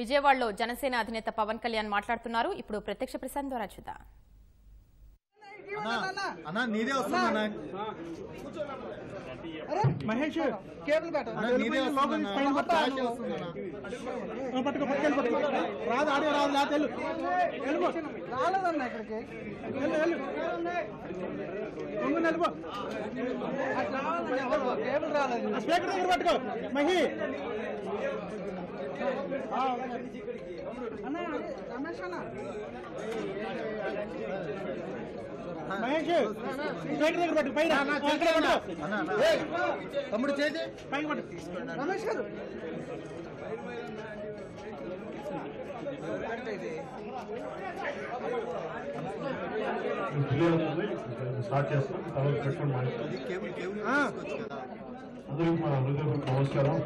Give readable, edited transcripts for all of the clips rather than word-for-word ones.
విజయవాడలో జనసేన అధినేత పవన్ కళ్యాణ్ మాట్లాడుతున్నారు. ఇప్పుడు ప్రత్యక్ష ప్రసారం ద్వారా చూద్దాం. మహేష్ కేబుల్ రాదు ఆడియో రాదు రాలేదన్నా ఇక్కడికి కేబుల్ రాలేదు. స్పీకర్ దగ్గర పట్టుకో మహి అన్న రమేష్ అన్న మహేష్ స్పీకర్ దగ్గర పట్టుకు పైన తమ్ముడు చేసి పైకి పట్టు రమేష్ గారు స్టార్ట్ చేస్తాం. తర్వాత పెట్టుకుని అందరికీ మా హృదయపూర్వక నమస్కారం.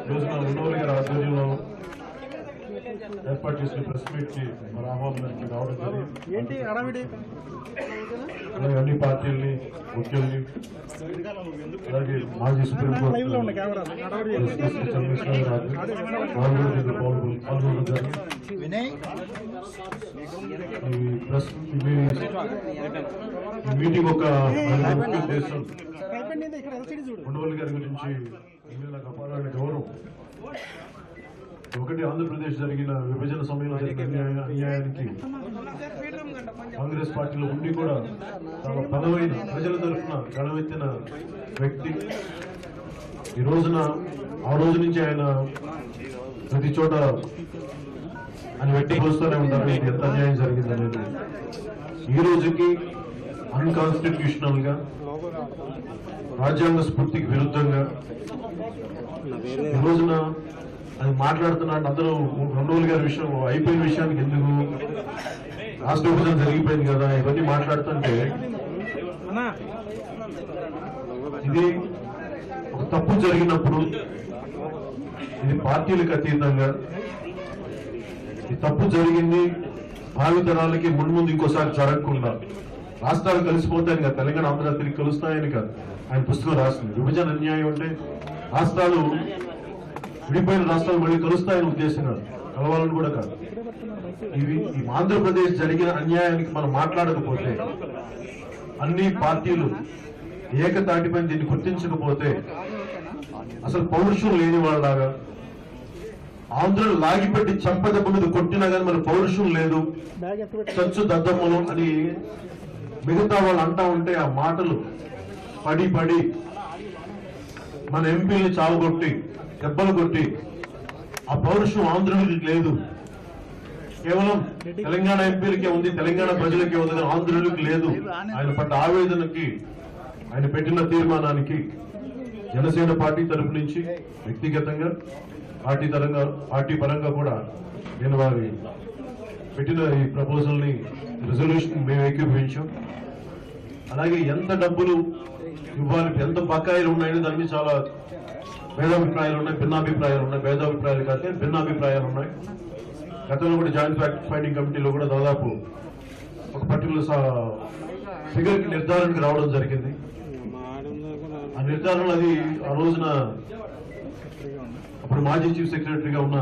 రోజున రెండోలు గారి ఆధ్వర్యంలో ఏర్పాటు చేసిన ప్రెస్ మీట్ కి మన ఆహ్వానానికి రావడం జరిగింది. అలాగే అన్ని పార్టీలని ముఖ్యుల్ని అలాగే మాజీ సుప్రీంకోర్టు పాల్గొనడం జరిగింది. ఈ మీటింగ్ ఒక ముఖ్య ఉద్దేశం ఉండవల్లి గారి గురించి నాకు అపారమైన గౌరవం. ఒకటి, ఆంధ్రప్రదేశ్ జరిగిన విభజన సమయంలో జరిగిన అన్యాయానికి కాంగ్రెస్ పార్టీలో ఉండి కూడా చాలా బలమైన ప్రజల తరఫున గళమెత్తిన వ్యక్తి. ఈ రోజున ఆ రోజు నుంచి ఆయన ప్రతి చోట ఆయన వ్యక్తిపరుస్తూనే ఉంటారు ఎంత అన్యాయం జరిగిందనేది. ఈ రోజుకి అన్కాన్స్టిట్యూషనల్ గా రాజ్యాంగ స్ఫూర్తికి విరుద్ధంగా ఈ రోజున అది మాట్లాడుతున్నాడు. అందరూ రెండోలు గారి విషయం అయిపోయిన విషయానికి ఎందుకు, రాష్ట్ర విభజన జరిగిపోయింది కదా ఇవన్నీ మాట్లాడుతుంటే ఇది ఒక తప్పు జరిగినప్పుడు ఇది పార్టీలకు అతీతంగా ఈ తప్పు జరిగింది భావితరాలకి మున్ముందు ఇంకోసారి జరగకుండా రాష్ట్రాలు కలిసిపోతాయని కదా, తెలంగాణ ఆంధ్ర తిరిగి కలుస్తాయని కాదు ఆయన పుస్తకం రాసింది. విభజన అన్యాయం అంటే రాష్ట్రాలు విడిపోయిన రాష్ట్రాలు మళ్ళీ కలుస్తాయని ఉద్దేశం కాదు, కలవాలని కూడా కాదు. ఇవి ఈ ఆంధ్రప్రదేశ్ జరిగిన అన్యాయానికి మనం మాట్లాడకపోతే, అన్ని పార్టీలు ఏకతాటిపైన దీన్ని గుర్తించకపోతే, అసలు పౌరుషం లేని వాళ్ళలాగా ఆంధ్రను లాగిపెట్టి చంపదెబ్బ మీద కొట్టినా కానీ మన పౌరుషం లేదు, చచ్చు దద్దమ్మలు అని మిగతా వాళ్ళు అంటా ఉంటే ఆ మాటలు పడి పడి మన ఎంపీని చావగొట్టి దెబ్బలు కొట్టి ఆ పౌరుషం ఆంధ్రులకి లేదు, కేవలం తెలంగాణ ఎంపీలకే ఉంది, తెలంగాణ ప్రజలకే ఉంది, ఆంధ్రులకి లేదు. ఆయన పడ్డ ఆవేదనకి, ఆయన పెట్టిన తీర్మానానికి జనసేన పార్టీ తరఫు నుంచి వ్యక్తిగతంగా పార్టీ పరంగా కూడా నేను వారి పెట్టిన ఈ ప్రపోజల్ ని రిజల్యూషన్ మేము ఏకీభవించాం. అలాగే ఎంత డబ్బులు ఇవ్వాలి, ఎంత బకాయిలు ఉన్నాయని దాని మీద చాలా భేదాభిప్రాయాలు ఉన్నాయి, భిన్నాభిప్రాయాలు ఉన్నాయి. భేదాభిప్రాయాలు కాదు, భిన్నాభిప్రాయాలు ఉన్నాయి. గతంలో కూడా జాయింట్ ఫ్యాక్ట్ ఫైండింగ్ కమిటీలో కూడా దాదాపు ఒక పర్టికులర్ ఫిగర్ కి నిర్ధారణకు రావడం జరిగింది. ఆ నిర్ధారణ అది ఆ రోజున అప్పుడు మాజీ చీఫ్ సెక్రటరీగా ఉన్న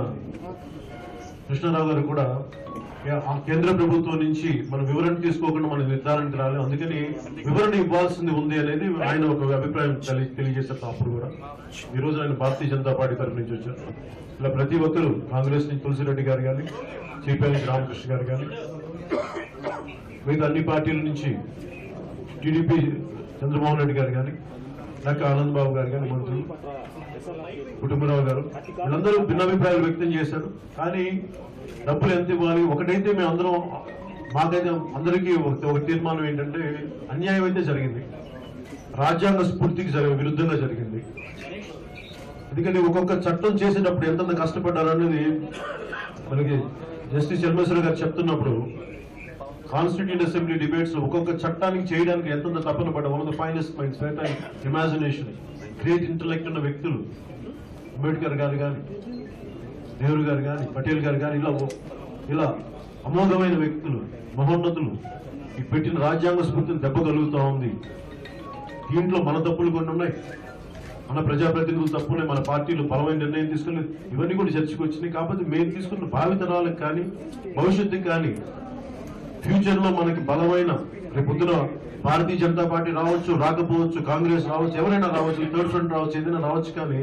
కృష్ణారావు గారు కూడా ఆ కేంద్ర ప్రభుత్వం నుంచి మనం వివరణ తీసుకోకుండా మనం నిర్ధారణకు రాలేదు, అందుకని వివరణ ఇవ్వాల్సింది ఉంది అనేది ఆయన ఒక అభిప్రాయం తెలియజేశారు. అప్పుడు కూడా ఈ రోజు ఆయన భారతీయ జనతా పార్టీ తరఫు నుంచి వచ్చారు. ఇలా ప్రతి ఒక్కరు కాంగ్రెస్ నుంచి తులసిరెడ్డి గారు కానీ, సిపిఐ నుంచి రామకృష్ణ గారు కానీ, మిగతా అన్ని పార్టీల నుంచి టీడీపీ చంద్రమోహన్ రెడ్డి గారు కానీ, నక్క ఆనంద్ బాబు గారు కానీ, మంత్రులు కుటుంబరావు గారు, వీళ్ళందరూ భిన్నాభిప్రాయాలు వ్యక్తం చేశారు. కానీ డబ్బులు ఎంత ఇవ్వాలి, ఒకటైతే మేము అందరం, మాకైతే అందరికీ ఒక తీర్మానం ఏంటంటే, అన్యాయం అయితే జరిగింది, రాజ్యాంగ స్ఫూర్తికి విరుద్ధంగా జరిగింది. ఎందుకంటే ఒక్కొక్క చట్టం చేసేటప్పుడు ఎంతంత కష్టపడ్డారనేది మనకి జస్టిస్ చంద్రశేఖర్ గారు చెప్తున్నప్పుడు, కాన్స్టిట్యూంట్ అసెంబ్లీ డిబేట్స్ ఒక్కొక్క చట్టానికి చేయడానికి ఎంతంత తపన పడ్డా. One of the finest minds, imagination, great intellect ఉన్న వ్యక్తులు అంబేద్కర్ గారు కానీ, నెహ్రూ గారు కానీ, పటేల్ గారు కానీ, ఇలా అమోఘమైన వ్యక్తులు, మహోన్నతులు ఈ పెట్టిన రాజ్యాంగ స్ఫూర్తిని దెబ్బ కలుగుతూ ఉంది. దీంట్లో మన తప్పులు కొన్ని ఉన్నాయి, మన ప్రజాప్రతినిధులు తప్పునే మన పార్టీలు బలమైన నిర్ణయం తీసుకుని ఇవన్నీ కూడా చర్చకు వచ్చినాయి. కాబట్టి మేము తీసుకున్న భావితరాలకు కానీ భవిష్యత్తుకి కానీ ఫ్యూచర్ లో మనకి బలమైన రేపొద్దున భారతీయ జనతా పార్టీ రావచ్చు, రాకపోవచ్చు, కాంగ్రెస్ రావచ్చు, ఎవరైనా రావచ్చు, థర్డ్ ఫ్రంట్ రావచ్చు, ఏదైనా రావచ్చు. కానీ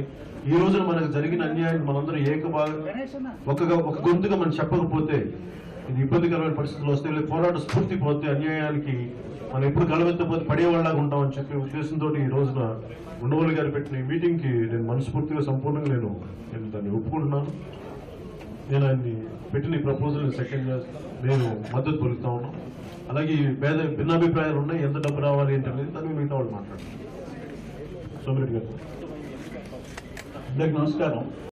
ఈ రోజున మనకు జరిగిన అన్యాయం మనందరం ఒక గొంతుగా మనం చెప్పకపోతే ఇది ఇబ్బందికరమైన పరిస్థితులు వస్తే, పోరాట స్ఫూర్తి పోతే, అన్యాయానికి మనం ఎప్పుడు గలవెత్తపోతే పడేవాళ్ళగా ఉంటామని చెప్పే ఉద్దేశంతో ఈ రోజున ఉండవల్లి గారు పెట్టిన ఈ మీటింగ్ కి నేను మనస్ఫూర్తిగా సంపూర్ణంగా నేను దాన్ని ఒప్పుకుంటున్నాను. నేను ఆయన్ని పెట్టిన ఈ ప్రపోజల్ సెకండ్ నేను మద్దతు పలుకుతా ఉన్నాం. అలాగే ఈ భిన్నాభిప్రాయాలు ఉన్నాయి, ఎంత డబ్బు రావాలి ఏంటనేది దాన్ని మిగతా వాళ్ళు మాట్లాడుతున్నారు. సోమిరెడ్డి గారు. అందరికి నమస్కారం.